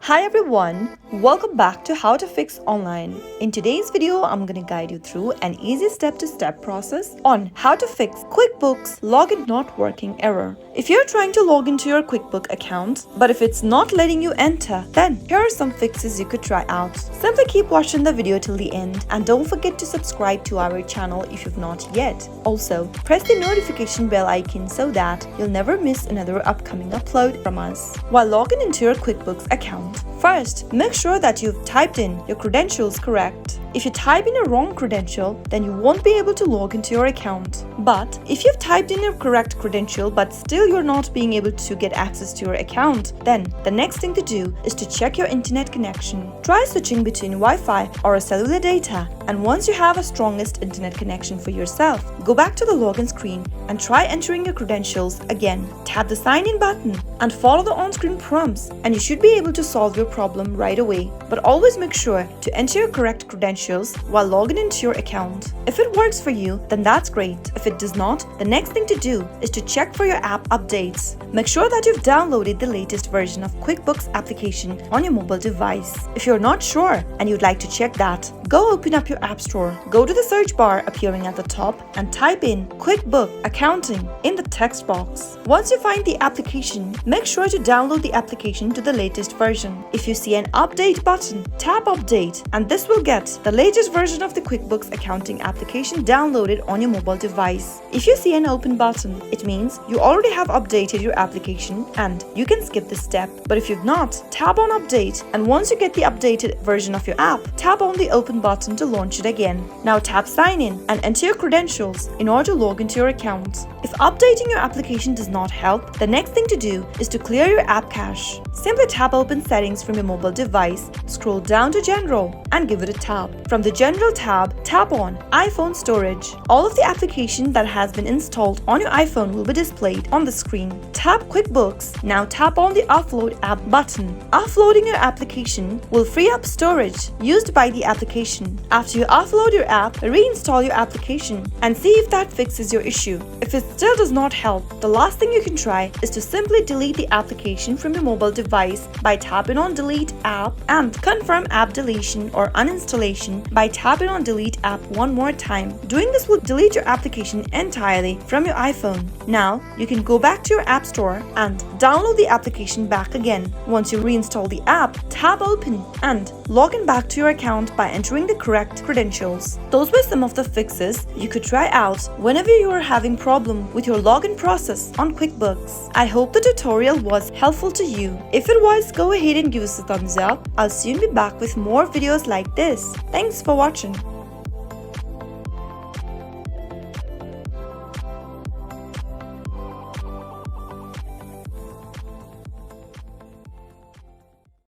Hi everyone, welcome back to How to Fix Online. In today's video, I'm going to guide you through an easy step-to-step process on how to fix QuickBooks login not working error. If you're trying to log into your QuickBooks account, but if it's not letting you enter, then here are some fixes you could try out. Simply keep watching the video till the end and don't forget to subscribe to our channel if you've not yet. Also, press the notification bell icon so that you'll never miss another upcoming upload from us. While logging into your QuickBooks account, first, make sure that you've typed in your credentials correct. If you type in a wrong credential, then you won't be able to log into your account. But if you've typed in your correct credential but still you're not being able to get access to your account, then the next thing to do is to check your internet connection. Try switching between Wi-Fi or a cellular data, and once you have a strongest internet connection for yourself, go back to the login screen and try entering your credentials again. Tap the sign in button and follow the on-screen prompts and you should be able to solve your problem right away. But always make sure to enter your correct credentials while logging into your account. If it works for you, then that's great. If it does not, the next thing to do is to check for your app updates. Make sure that you've downloaded the latest version of QuickBooks application on your mobile device. If you're not sure and you'd like to check that, go open up your App Store, go to the search bar appearing at the top and type in QuickBooks Accounting in the text box. Once you find the application, make sure to download the application to the latest version. If you see an update button, tap update and this will get the latest version of the QuickBooks accounting application downloaded on your mobile device. If you see an open button, it means you already have updated your application and you can skip this step. But if you've not, tap on update and once you get the updated version of your app, tap on the open button to launch it again. Now tap sign in and enter your credentials in order to log into your account. If updating your application does not help, the next thing to do is to clear your app cache. Simply tap open settings from your mobile device, scroll down to general and give it a tap. From the general tab, tap on iPhone storage. All of the application that has been installed on your iPhone will be displayed on the screen. Tap QuickBooks. Now tap on the offload app button. Offloading your application will free up storage used by the application. After you offload your app, reinstall your application and see if that fixes your issue. If it still does not help, the last thing you can try is to simply delete the application from your mobile device by tapping on delete app and confirm app deletion or uninstallation by tapping on delete app one more time. Doing this will delete your application entirely from your iPhone. Now you can go back to your App Store and download the application back again. Once you reinstall the app, tap open and log in back to your account by entering the correct credentials. Those were some of the fixes you could try out whenever you are having problem with your login process on QuickBooks. I hope the tutorial was helpful to you. If it was, go ahead and give us a thumbs up. I'll soon be back with more videos like this. Thanks for watching.